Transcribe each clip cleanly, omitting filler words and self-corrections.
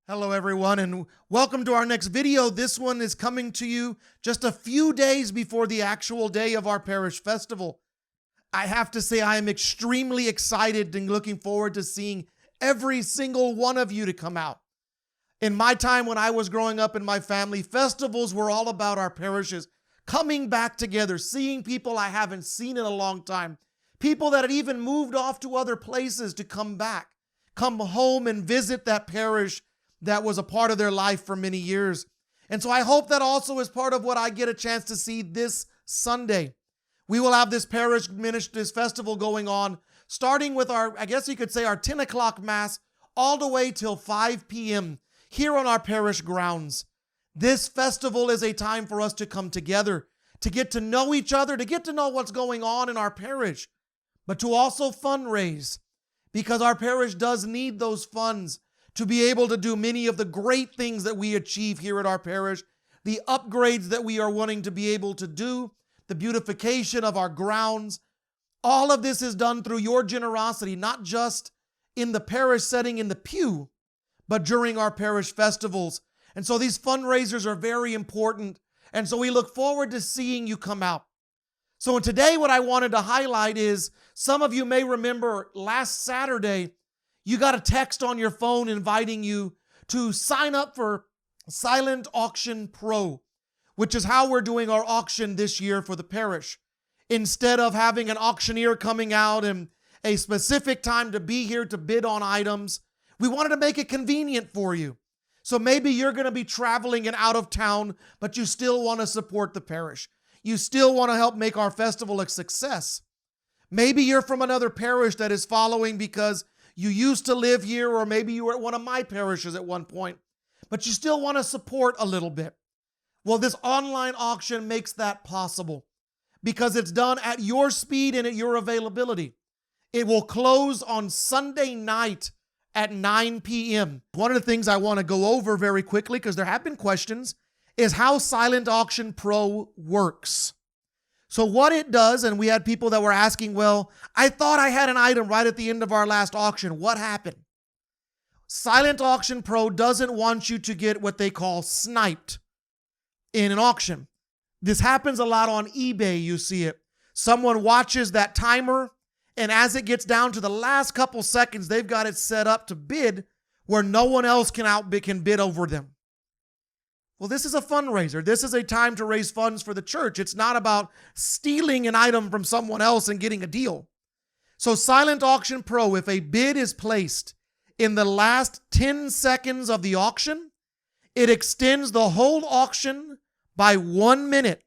Hello everyone and welcome to our next video. This one is coming to you just a few days before the actual day of our parish festival. I have to say I am extremely excited and looking forward to seeing every single one of you to come out. In my time when I was growing up in my family, festivals were all about our parishes coming back together, seeing people I haven't seen in a long time, people that had even moved off to other places to come back, come home and visit that parish that was a part of their life for many years. And so I hope that also is part of what I get a chance to see this Sunday. We will have this parish ministry, this festival going on, starting with our 10 o'clock mass all the way till 5 p.m. here on our parish grounds. This festival is a time for us to come together, to get to know each other, to get to know what's going on in our parish, but to also fundraise, because our parish does need those funds to be able to do many of the great things that we achieve here at our parish, the upgrades that we are wanting to be able to do, the beautification of our grounds. All of this is done through your generosity, not just in the parish setting in the pew, but during our parish festivals. And so these fundraisers are very important. And so we look forward to seeing you come out. So today what I wanted to highlight is, some of you may remember last Saturday, you got a text on your phone inviting you to sign up for Silent Auction Pro, which is how we're doing our auction this year for the parish. Instead of having an auctioneer coming out and a specific time to be here to bid on items, we wanted to make it convenient for you. So maybe you're going to be traveling and out of town, but you still want to support the parish. You still want to help make our festival a success. Maybe you're from another parish that is following because you used to live here, or maybe you were at one of my parishes at one point, but you still want to support a little bit. Well, this online auction makes that possible because it's done at your speed and at your availability. It will close on Sunday night at 9 p.m. One of the things I want to go over very quickly, because there have been questions, is how Silent Auction Pro works. So what it does, and we had people that were asking, well, I thought I had an item right at the end of our last auction. What happened? Silent Auction Pro doesn't want you to get what they call sniped in an auction. This happens a lot on eBay, you see it. Someone watches that timer, and as it gets down to the last couple seconds, they've got it set up to bid where no one else can bid over them. Well, this is a fundraiser. This is a time to raise funds for the church. It's not about stealing an item from someone else and getting a deal. So Silent Auction Pro, if a bid is placed in the last 10 seconds of the auction, it extends the whole auction by 1 minute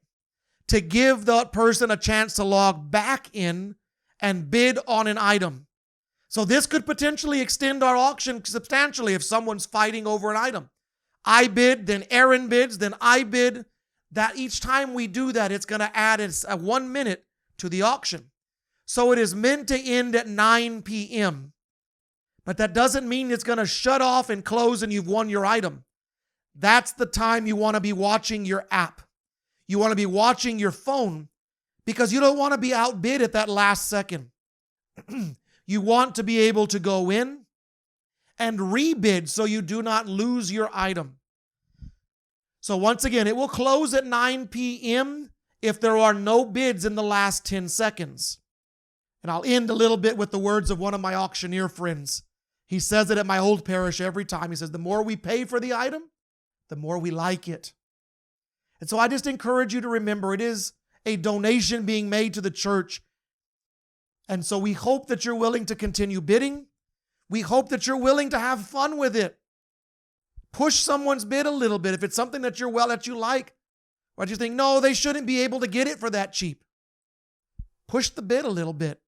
to give that person a chance to log back in and bid on an item. So this could potentially extend our auction substantially if someone's fighting over an item. I bid, then Aaron bids, then I bid. That each time we do that, it's going to add a 1 minute to the auction. So it is meant to end at 9 p.m. But that doesn't mean it's going to shut off and close and you've won your item. That's the time you want to be watching your app. You want to be watching your phone because you don't want to be outbid at that last second. You want to be able to go in and rebid so you do not lose your item. So once again, it will close at 9 p.m. if there are no bids in the last 10 seconds. And I'll end a little bit with the words of one of my auctioneer friends. He says it at my old parish every time. He says, the more we pay for the item, the more we like it. And so I just encourage you to remember, it is a donation being made to the church. And so we hope that you're willing to continue bidding. We hope that you're willing to have fun with it. Push someone's bid a little bit if it's something that you like. Or do you think, no, they shouldn't be able to get it for that cheap? Push the bid a little bit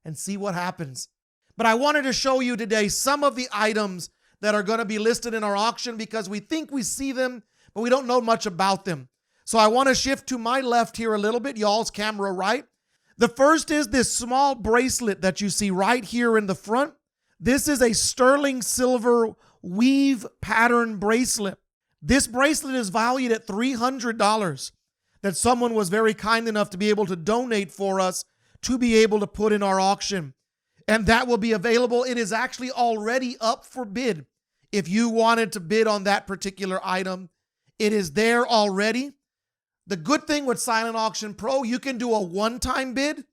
and see what happens. But I wanted to show you today some of the items that are going to be listed in our auction because we think we see them, but we don't know much about them. So I want to shift to my left here a little bit, y'all's camera right. The first is this small bracelet that you see right here in the front. This is a sterling silver weave pattern bracelet. This bracelet is valued at $300 that someone was very kind enough to be able to donate for us to be able to put in our auction. And that will be available. It is actually already up for bid. If you wanted to bid on that particular item, it is there already. The good thing with Silent Auction Pro, you can do a one-time bid.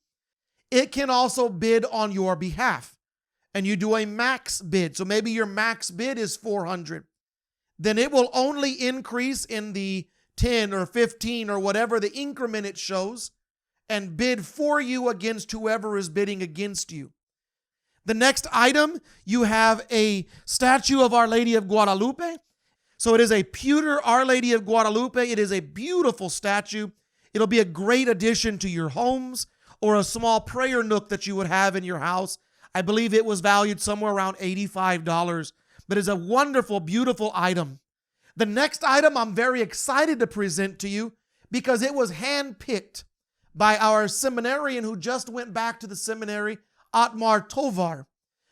It can also bid on your behalf, and you do a max bid. So maybe your max bid is 400. Then it will only increase in the 10 or 15 or whatever the increment it shows and bid for you against whoever is bidding against you. The next item, you have a statue of Our Lady of Guadalupe. So it is a pewter Our Lady of Guadalupe. It is a beautiful statue. It'll be a great addition to your homes or a small prayer nook that you would have in your house. I believe it was valued somewhere around $85, but it's a wonderful, beautiful item. The next item I'm very excited to present to you because it was handpicked by our seminarian who just went back to the seminary, Otmar Tovar.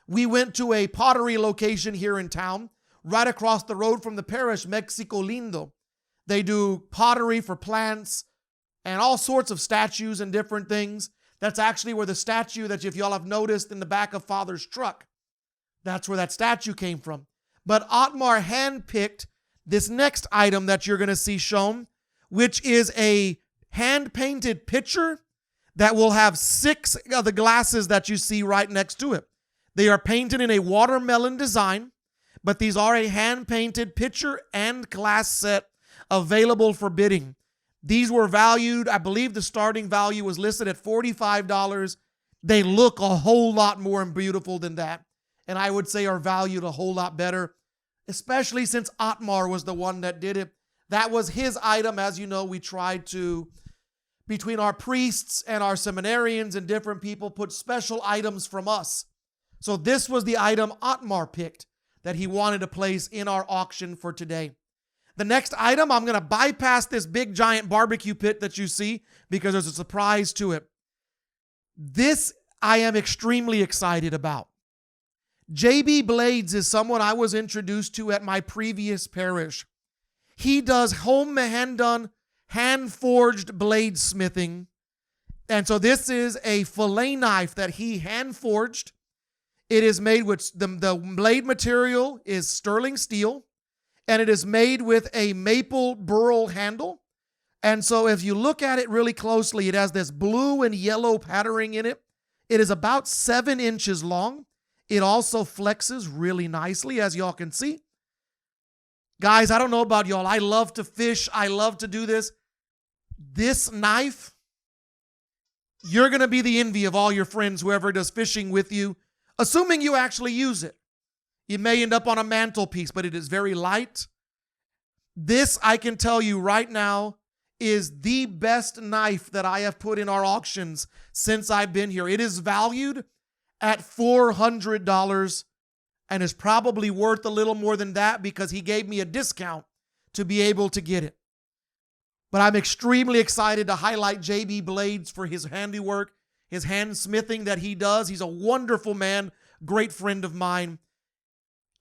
We went to a pottery location here in town, right across the road from the parish, Mexico Lindo. They do pottery for plants and all sorts of statues and different things. That's actually where the statue that, if y'all have noticed in the back of Father's truck, that's where that statue came from. But Otmar handpicked this next item that you're going to see shown, which is a hand-painted pitcher that will have 6 of the glasses that you see right next to it. They are painted in a watermelon design, but these are a hand-painted pitcher and glass set available for bidding. These were valued, I believe the starting value was listed at $45. They look a whole lot more beautiful than that, and I would say are valued a whole lot better, especially since Otmar was the one that did it. That was his item. As you know, we tried to, between our priests and our seminarians and different people, put special items from us. So this was the item Otmar picked that he wanted to place in our auction for today. The next item, I'm going to bypass this big giant barbecue pit that you see because there's a surprise to it. This I am extremely excited about. JB Blades is someone I was introduced to at my previous parish. He does hand-done, hand-forged blade smithing. And so this is a fillet knife that he hand-forged. It is made with, the blade material is sterling steel, and it is made with a maple burl handle. And so if you look at it really closely, it has this blue and yellow patterning in it. It is about 7 inches long. It also flexes really nicely, as y'all can see. Guys, I don't know about y'all. I love to fish. I love to do this. This knife, you're going to be the envy of all your friends, whoever does fishing with you, assuming you actually use it. It may end up on a mantelpiece, but it is very light. This, I can tell you right now, is the best knife that I have put in our auctions since I've been here. It is valued at $400 and is probably worth a little more than that because he gave me a discount to be able to get it. But I'm extremely excited to highlight JB Blades for his handiwork, his hand smithing that he does. He's a wonderful man, great friend of mine.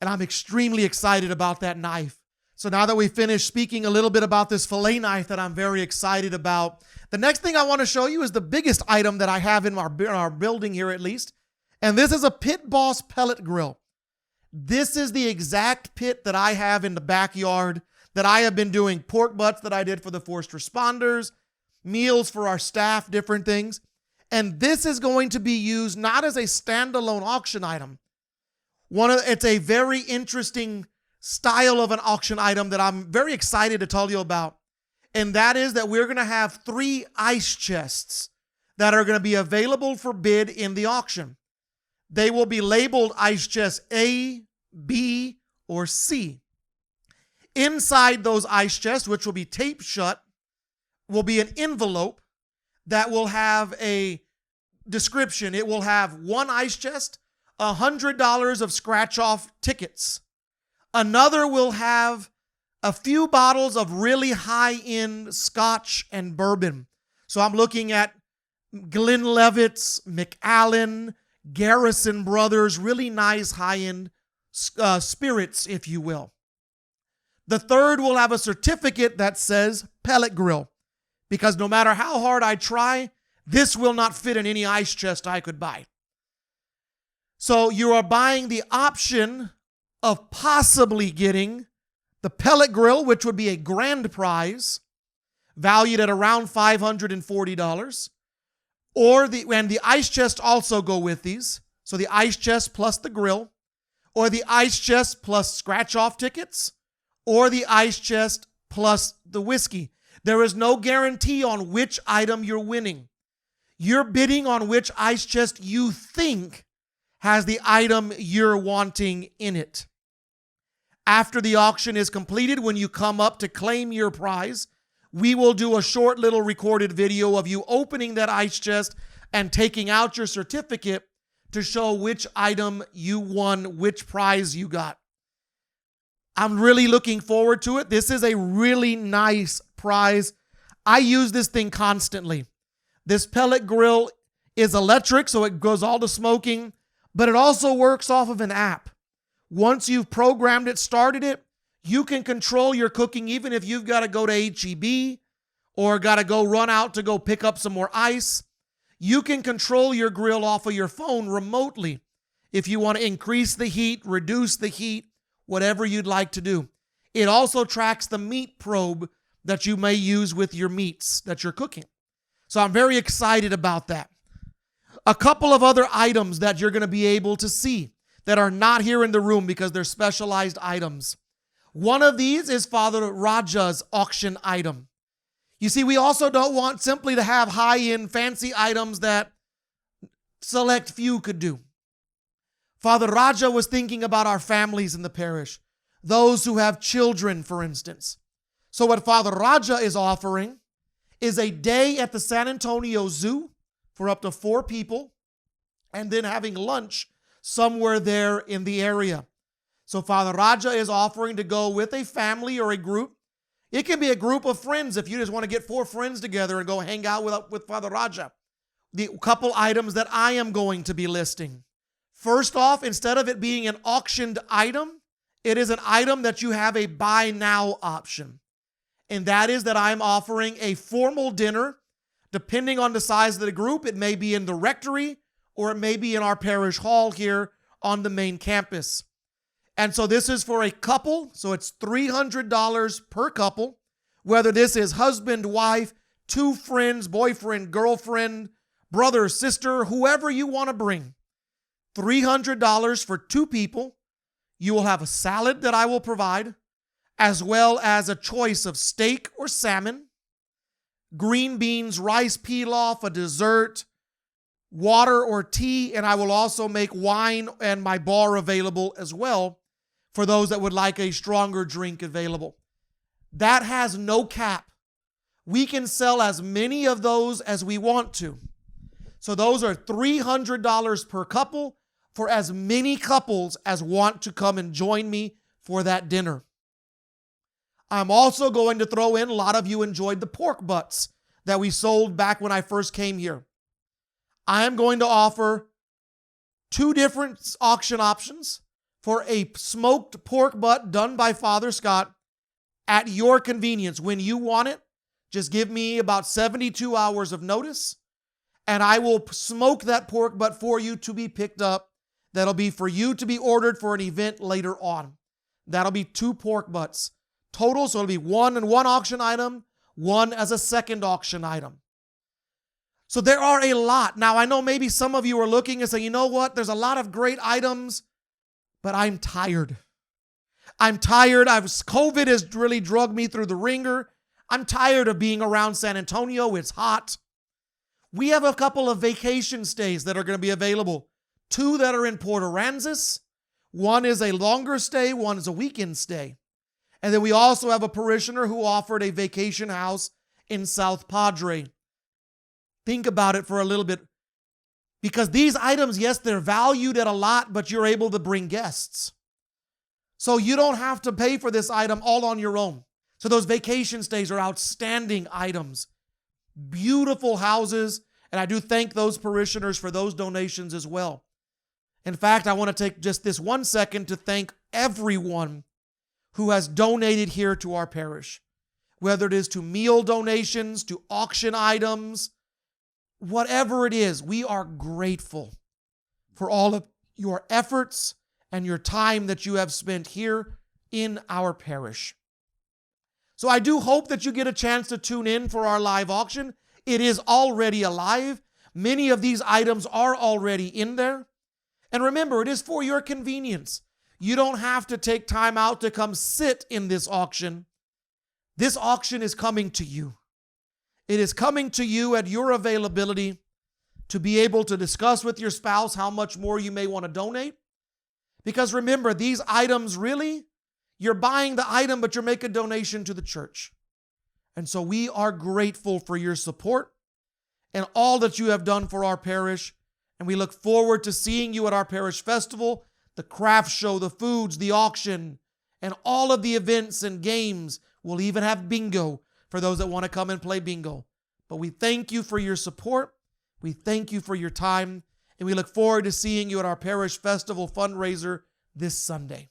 And I'm extremely excited about that knife. So now that we finished speaking a little bit about this fillet knife that I'm very excited about, the next thing I want to show you is the biggest item that I have in our building here at least. And this is a Pit Boss pellet grill. This is the exact pit that I have in the backyard that I have been doing pork butts that I did for the first responders, meals for our staff, different things. And this is going to be used not as a standalone auction item. It's a very interesting style of an auction item that I'm very excited to tell you about. And that is that we're going to have 3 ice chests that are going to be available for bid in the auction. They will be labeled ice chest A, B, or C. Inside those ice chests, which will be taped shut, will be an envelope that will have a description. It will have 1 ice chest, $100 of scratch-off tickets. Another will have a few bottles of really high-end scotch and bourbon. So I'm looking at Glenlivet's, Macallan, Garrison Brothers, really nice high-end spirits, if you will. The third will have a certificate that says pellet grill, because no matter how hard I try, this will not fit in any ice chest I could buy. So you are buying the option of possibly getting the pellet grill, which would be a grand prize, valued at around $540, and the ice chest also go with these. So the ice chest plus the grill, or the ice chest plus scratch-off tickets, or the ice chest plus the whiskey. There is no guarantee on which item you're winning. You're bidding on which ice chest you think has the item you're wanting in it. After the auction is completed, when you come up to claim your prize, we will do a short little recorded video of you opening that ice chest and taking out your certificate to show which item you won, which prize you got. I'm really looking forward to it. This is a really nice prize. I use this thing constantly. This pellet grill is electric, so it goes all to smoking, but it also works off of an app. Once you've programmed it, started it, you can control your cooking even if you've got to go to H-E-B or got to go run out to go pick up some more ice. You can control your grill off of your phone remotely if you want to increase the heat, reduce the heat, whatever you'd like to do. It also tracks the meat probe that you may use with your meats that you're cooking. So I'm very excited about that. A couple of other items that you're going to be able to see that are not here in the room because they're specialized items. One of these is Father Raja's auction item. You see, we also don't want simply to have high-end fancy items that select few could do. Father Raja was thinking about our families in the parish, those who have children, for instance. So what Father Raja is offering is a day at the San Antonio Zoo for up to 4 people, and then having lunch somewhere there in the area. So Father Raja is offering to go with a family or a group. It can be a group of friends if you just want to get 4 friends together and go hang out with Father Raja. The couple items that I am going to be listing. First off, instead of it being an auctioned item, it is an item that you have a buy now option. And that is that I'm offering a formal dinner. Depending on the size of the group, it may be in the rectory or it may be in our parish hall here on the main campus. And so this is for a couple, so it's $300 per couple, whether this is husband, wife, 2 friends, boyfriend, girlfriend, brother, sister, whoever you want to bring. $300 for 2 people. You will have a salad that I will provide, as well as a choice of steak or salmon, green beans, rice pilaf, a dessert, water or tea, and I will also make wine and my bar available as well for those that would like a stronger drink available. That has no cap. We can sell as many of those as we want to. So those are $300 per couple for as many couples as want to come and join me for that dinner. I'm also going to throw in, a lot of you enjoyed the pork butts that we sold back when I first came here. I am going to offer 2 different auction options for a smoked pork butt done by Father Scott at your convenience. When you want it, just give me about 72 hours of notice, and I will smoke that pork butt for you to be picked up. That'll be for you to be ordered for an event later on. That'll be 2 pork butts total, so it'll be 1 in one auction item, 1 as a second auction item. So there are a lot. Now, I know maybe some of you are looking and saying, you know what, there's a lot of great items, but I'm tired. I'm tired. COVID has really drugged me through the ringer. I'm tired of being around San Antonio. It's hot. We have a couple of vacation stays that are going to be available. 2 that are in Port Aransas. 1 is a longer stay, 1 is a weekend stay. And then we also have a parishioner who offered a vacation house in South Padre. Think about it for a little bit. Because these items, yes, they're valued at a lot, but you're able to bring guests. So you don't have to pay for this item all on your own. So those vacation stays are outstanding items. Beautiful houses. And I do thank those parishioners for those donations as well. In fact, I want to take just this 1 second to thank everyone who has donated here to our parish. Whether it is to meal donations, to auction items, whatever it is, we are grateful for all of your efforts and your time that you have spent here in our parish. So I do hope that you get a chance to tune in for our live auction. It is already alive. Many of these items are already in there. And remember, it is for your convenience. You don't have to take time out to come sit in this auction. This auction is coming to you. It is coming to you at your availability to be able to discuss with your spouse how much more you may want to donate. Because remember, these items really, you're buying the item, but you're making a donation to the church. And so we are grateful for your support and all that you have done for our parish. And we look forward to seeing you at our parish festival, the craft show, the foods, the auction, and all of the events and games. We'll even have bingo for those that want to come and play bingo. But we thank you for your support. We thank you for your time. And we look forward to seeing you at our parish festival fundraiser this Sunday.